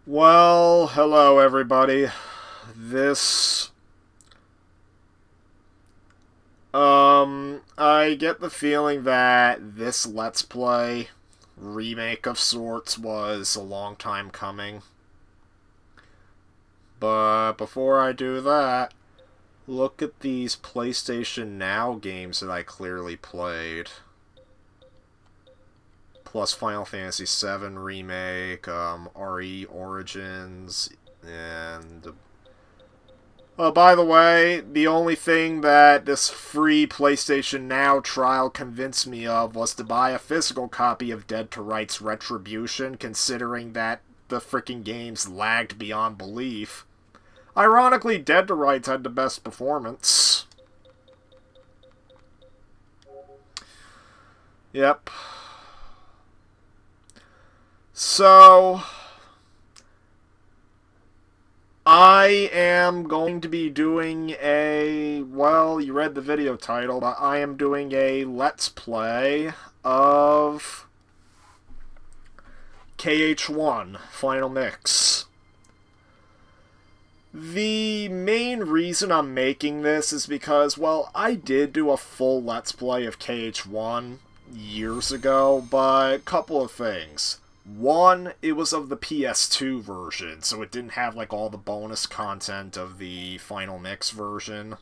Well, hello everybody. This I get the feeling that this Let's Play remake of sorts was a long time coming. But before I do that, look at these PlayStation Now games that I clearly played. Plus Final Fantasy VII Remake, RE Origins, and by the way, the only thing that this free PlayStation Now trial convinced me of was to buy a physical copy of Dead to Rights Retribution, considering that the freaking games lagged beyond belief. Ironically, Dead to Rights had the best performance. Yep. So, I am going to be doing well, you read the video title, but I am doing a Let's Play of KH1 Final Mix. The main reason I'm making this is because, well, I did do a full Let's Play of KH1 years ago, but a couple of things. One, it was of the PS2 version, so it didn't have like all the bonus content of the Final Mix version.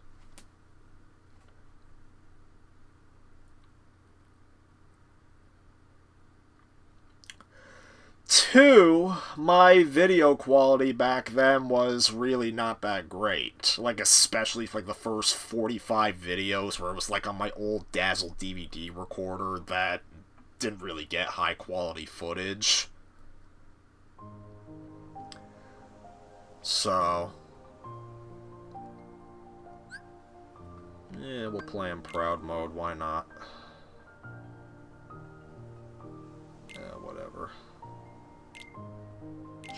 Two, my video quality back then was really not that great. Like, especially for like the first 45 videos where it was like on my old Dazzle DVD recorder that didn't really get high quality footage. So, yeah, we'll play in proud mode, why not? Yeah, whatever.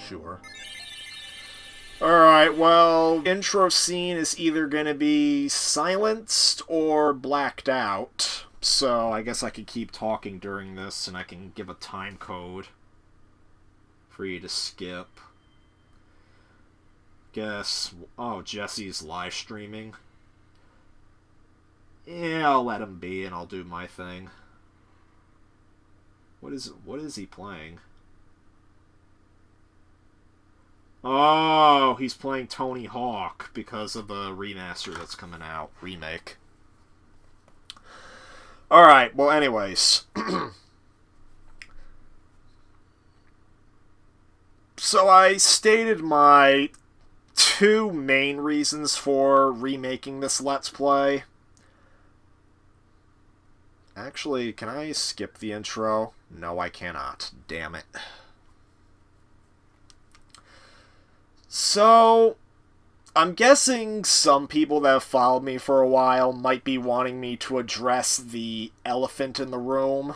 Sure. Alright, well, intro scene is either gonna be silenced or blacked out. So I guess I could keep talking during this and I can give a time code for you to skip. Guess, oh, Jesse's live streaming. Yeah, I'll let him be and I'll do my thing. What is he playing? Oh, he's playing Tony Hawk because of the remaster that's coming out. Remake. Alright, well, anyways. So I stated my two main reasons for remaking this Let's Play. Actually, can I skip the intro? No, I cannot. Damn it. So, I'm guessing some people that have followed me for a while might be wanting me to address the elephant in the room.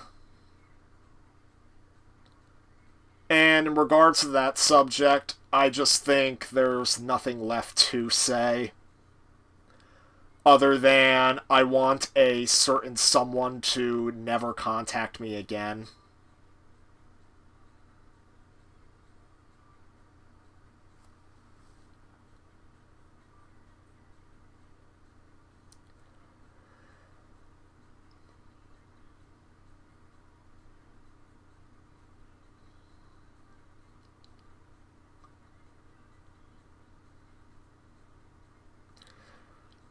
And in regards to that subject, I just think there's nothing left to say. Other than I want a certain someone to never contact me again.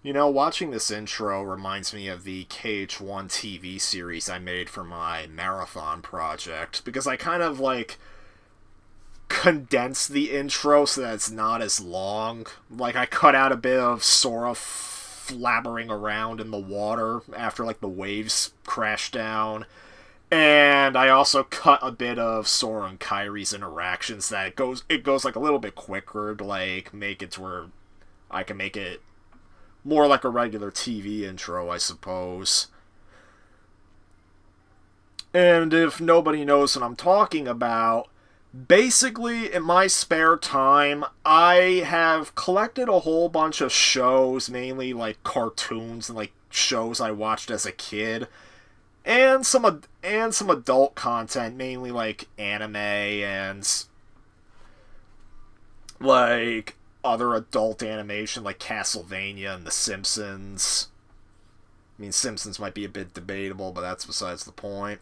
You know, watching this intro reminds me of the KH1 TV series I made for my marathon project, because I kind of, like, condensed the intro so that it's not as long. Like, I cut out a bit of Sora flabbering around in the water after, like, the waves crash down. And I also cut a bit of Sora and Kyrie's interactions that it goes like a little bit quicker to like make it to where I can make it more like a regular TV intro, I suppose. And if nobody knows what I'm talking about, basically, in my spare time, I have collected a whole bunch of shows, mainly like cartoons and like shows I watched as a kid, and some adult content, mainly like anime and like other adult animation like Castlevania and The Simpsons. I mean, Simpsons might be a bit debatable, but that's besides the point.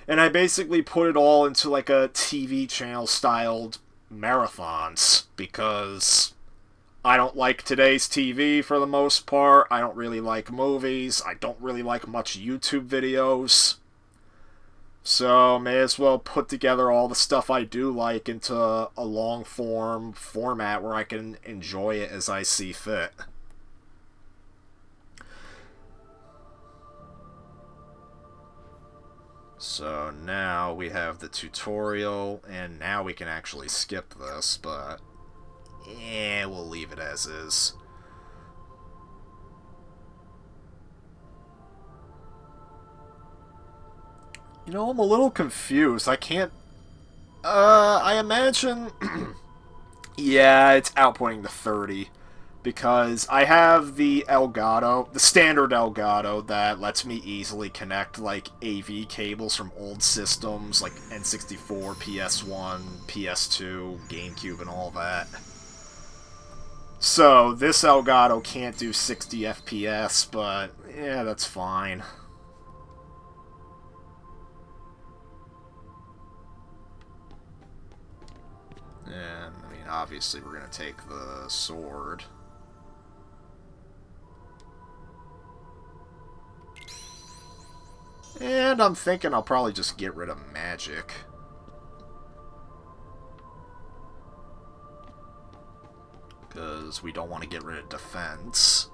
And I basically put it all into like a TV channel styled marathons because I don't like today's TV for the most part. I don't really like movies. I don't really like much YouTube videos. So, may as well put together all the stuff I do like into a long-form format where I can enjoy it as I see fit. So, now we have the tutorial, and now we can actually skip this, but we'll leave it as is. You know, I'm a little confused. I can't... I imagine... yeah, it's outputting to 30. Because I have the Elgato, the standard Elgato, that lets me easily connect, like, AV cables from old systems, like N64, PS1, PS2, GameCube, and all that. So, this Elgato can't do 60 FPS, but, yeah, that's fine. And, I mean, obviously we're going to take the sword. And I'm thinking I'll probably just get rid of magic. Because we don't want to get rid of defense.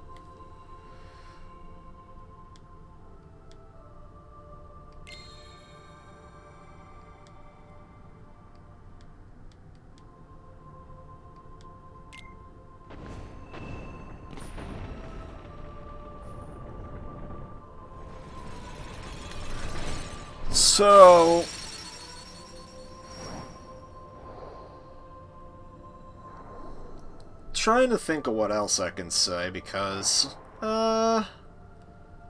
So, trying to think of what else I can say, because, I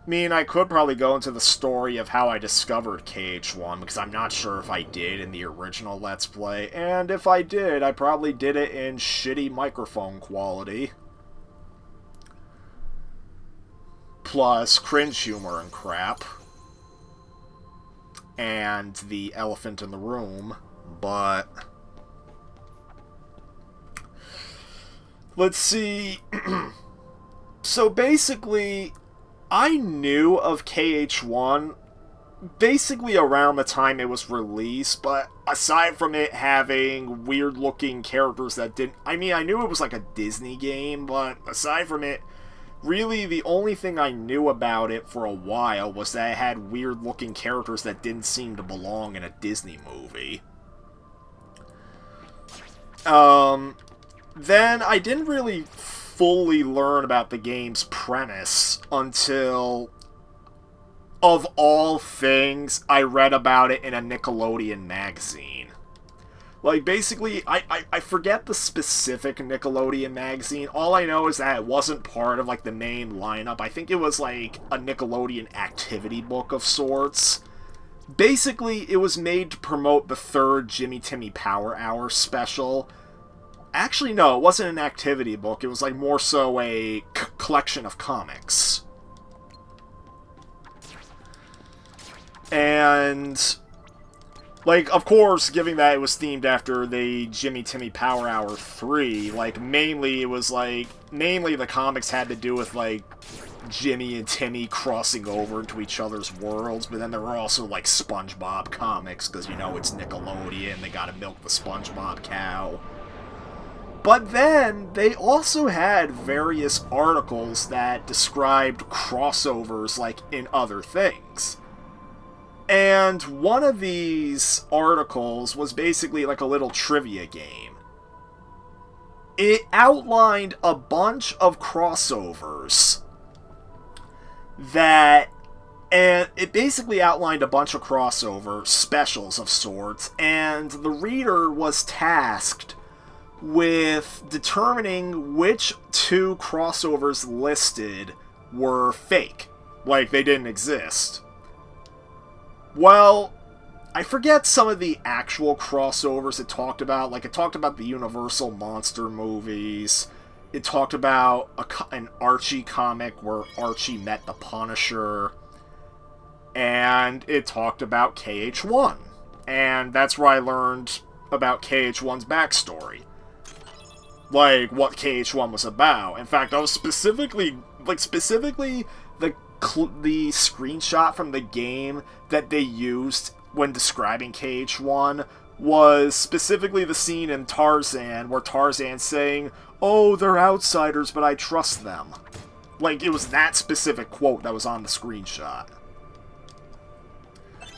mean, I could probably go into the story of how I discovered KH1, because I'm not sure if I did in the original Let's Play, and if I did, I probably did it in shitty microphone quality. Plus, cringe humor and crap. And the elephant in the room, but... let's see... So basically, I knew of KH1 basically around the time it was released, but aside from it having weird-looking characters that didn't... I mean, I knew it was like a Disney game, but aside from it, really, the only thing I knew about it for a while was that it had weird-looking characters that didn't seem to belong in a Disney movie. Then I didn't really fully learn about the game's premise until, of all things, I read about it in a Nickelodeon magazine. Like, basically, I forget the specific Nickelodeon magazine. All I know is that it wasn't part of, like, the main lineup. I think it was, like, a Nickelodeon activity book of sorts. Basically, it was made to promote the third Jimmy Timmy Power Hour special. Actually, no, it wasn't an activity book. It was, like, more so a collection of comics. And... like, of course, given that it was themed after the Jimmy Timmy Power Hour 3, like, mainly the comics had to do with, like, Jimmy and Timmy crossing over into each other's worlds, but then there were also, like, SpongeBob comics, because, you know, it's Nickelodeon, they gotta milk the SpongeBob cow. But then, they also had various articles that described crossovers, like, in other things. And one of these articles was basically like a little trivia game. It outlined a bunch of crossovers and it basically outlined a bunch of crossover specials of sorts, and the reader was tasked with determining which two crossovers listed were fake, like they didn't exist. Well, I forget some of the actual crossovers it talked about. Like, it talked about the Universal Monster movies. It talked about an Archie comic where Archie met the Punisher. And it talked about KH-1. And that's where I learned about KH-1's backstory. Like, what KH-1 was about. In fact, I was specifically the screenshot from the game that they used when describing KH-1 was specifically the scene in Tarzan where Tarzan's saying, "Oh, they're outsiders, but I trust them." Like, it was that specific quote that was on the screenshot.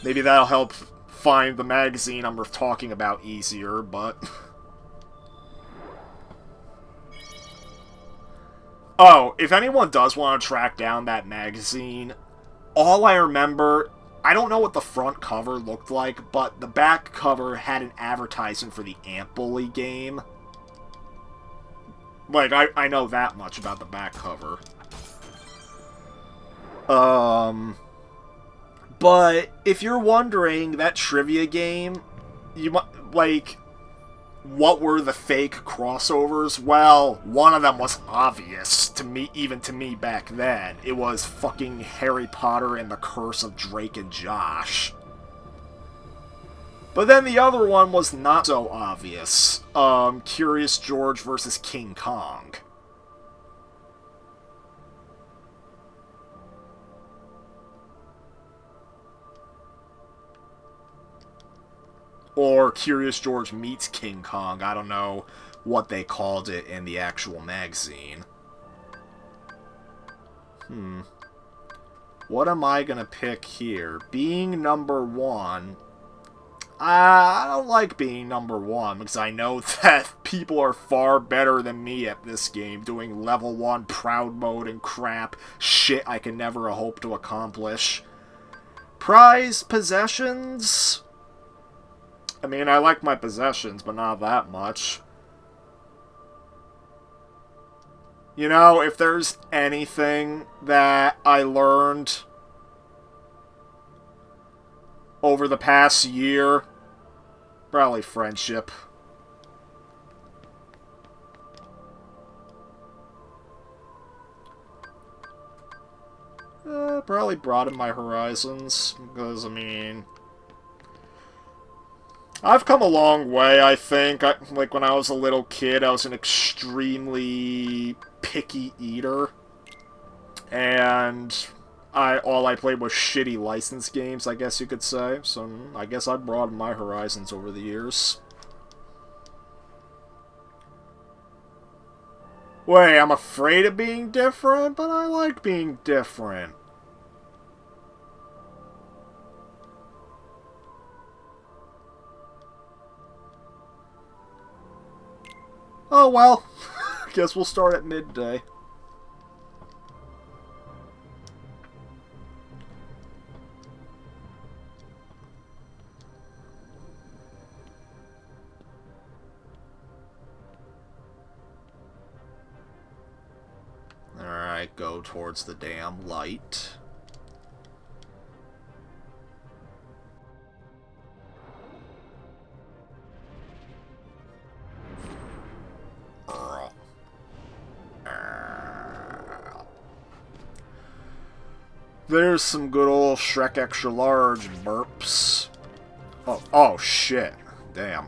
Maybe that'll help find the magazine I'm talking about easier, but... Oh, if anyone does want to track down that magazine, all I remember... I don't know what the front cover looked like, but the back cover had an advertisement for the Ant Bully game. Like, I know that much about the back cover. But if you're wondering, that trivia game, you might, like, what were the fake crossovers? Well, one of them was obvious to me, even to me back then. It was fucking Harry Potter and the Curse of Drake and Josh. But then the other one was not so obvious. Curious George versus King Kong. Or Curious George meets King Kong. I don't know what they called it in the actual magazine. What am I gonna pick here? Being number one. I don't like being number one because I know that people are far better than me at this game doing level 1 proud mode and crap. Shit I can never hope to accomplish. Prize possessions? I mean, I like my possessions, but not that much. You know, if there's anything that I learned over the past year, probably friendship. Probably broadened my horizons, because, I mean... I've come a long way, I think. Like, when I was a little kid, I was an extremely picky eater. And all I played was shitty licensed games, I guess you could say. So, I guess I've broadened my horizons over the years. Wait, I'm afraid of being different? But I like being different. Oh well, guess we'll start at midday. Alright, go towards the damn light. There's some good old Shrek Extra Large burps. Oh shit. Damn.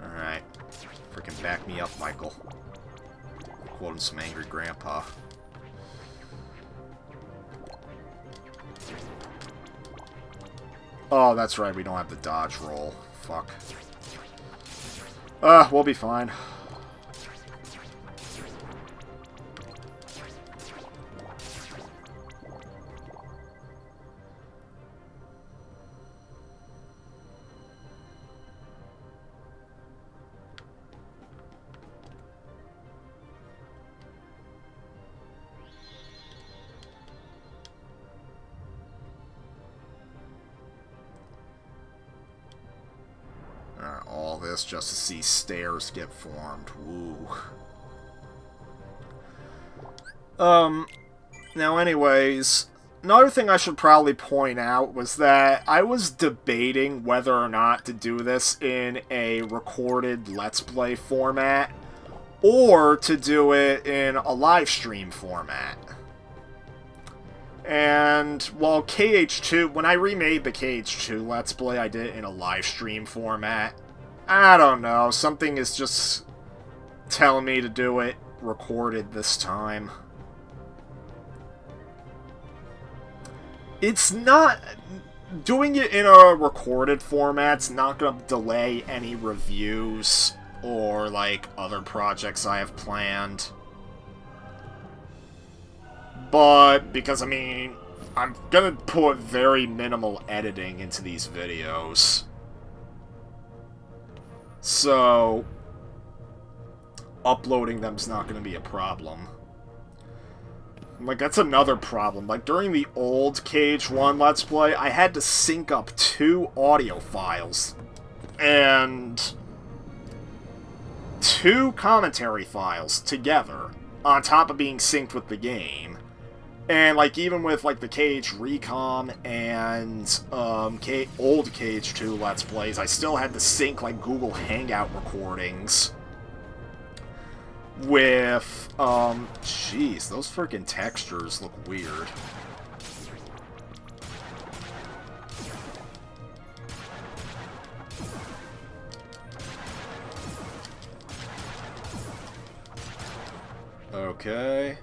Alright. Freaking back me up, Michael. Quoting some angry grandpa. Oh, that's right, we don't have the dodge roll. Fuck. We'll be fine. All this just to see stairs get formed. Woo. Now anyways, another thing I should probably point out was that I was debating whether or not to do this in a recorded Let's Play format, or to do it in a live stream format. And, well, KH2, when I remade the KH2 Let's Play, I did it in a live stream format. I don't know, something is just telling me to do it recorded this time. It's not... Doing it in a recorded format's not going to delay any reviews or, like, other projects I have planned. But, because, I mean, I'm gonna put very minimal editing into these videos. So, uploading them's not gonna be a problem. Like, that's another problem. Like, during the old KH1 Let's Play, I had to sync up 2 audio files. And 2 commentary files together, on top of being synced with the game. And, like, even with, like, the KH Recom and old KH2 Let's Plays, I still had to sync, like, Google Hangout recordings with, jeez, those freaking textures look weird. Okay.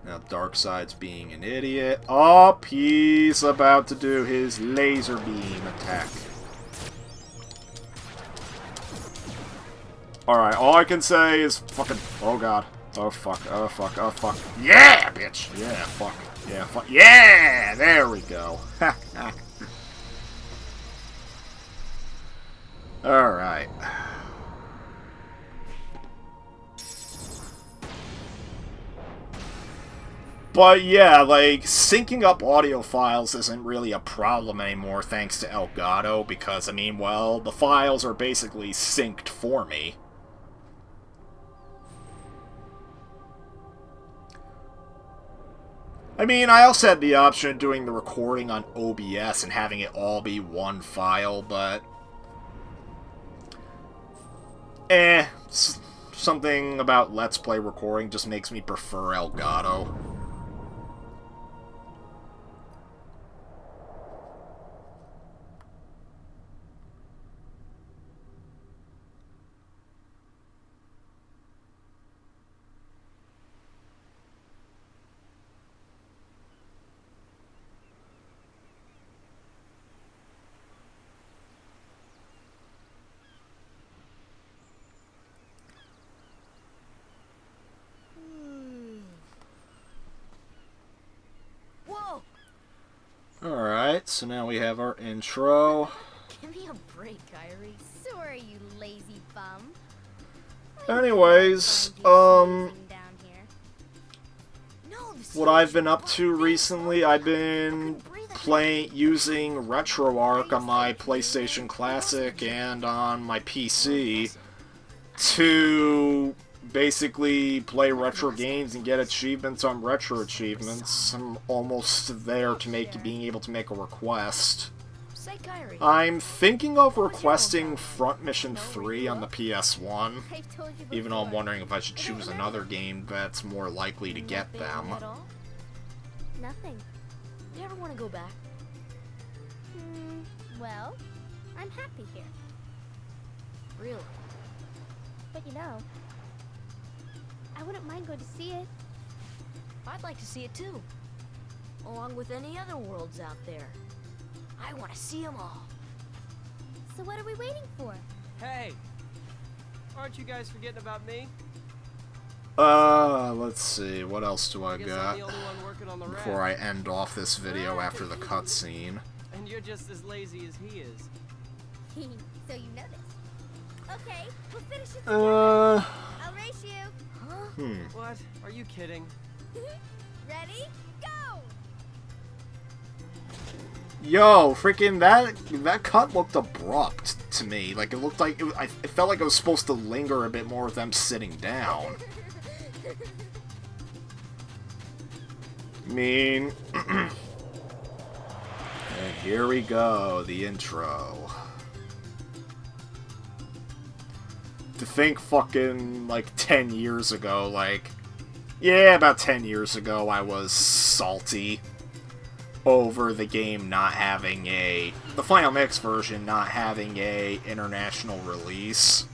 Now Darkseid's being an idiot. Oh, he's about to do his laser beam attack. Alright, all I can say is fucking... Oh god. Oh fuck, oh fuck, oh fuck. Yeah, bitch! Yeah, fuck. Yeah, fuck. Yeah! There we go. Alright. But yeah, like, syncing up audio files isn't really a problem anymore thanks to Elgato, because, I mean, well, the files are basically synced for me. I mean, I also had the option of doing the recording on OBS and having it all be one file, but... something about Let's Play recording just makes me prefer Elgato. Alright, so now we have our intro. Give me a break, Kyrie. Sorry, you lazy bum. Anyways, what I've been up to recently, I've been using RetroArch on my PlayStation Classic and on my PC to basically play retro games and get achievements on retro achievements. I'm almost there to being able to make a request. I'm thinking of requesting Front Mission 3 on the PS1, even though I'm wondering if I should choose another game that's more likely to get them. Nothing. You ever want to go back? Well, I'm happy here. Really? But you know, I wouldn't mind going to see it. I'd like to see it too. Along with any other worlds out there. I want to see them all. So what are we waiting for? Hey! Aren't you guys forgetting about me? Let's see, what else do I Guess got I'm the only one working on the before I raft. end off this video after the cutscene? And you're just as lazy as he is. So you know this. Okay, we'll finish it together. I'll race you. Huh? What? Are you kidding? Ready? Go! Yo, freaking that cut looked abrupt to me. Like, it looked like it felt like it was supposed to linger a bit more with them sitting down. I mean... and here we go, the intro. To think fucking, like, 10 years ago, like... Yeah, about 10 years ago, I was salty over the game not having a... The Final Mix version not having a international release.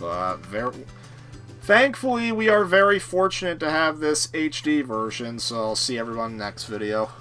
But thankfully, we are very fortunate to have this HD version, so I'll see everyone in the next video.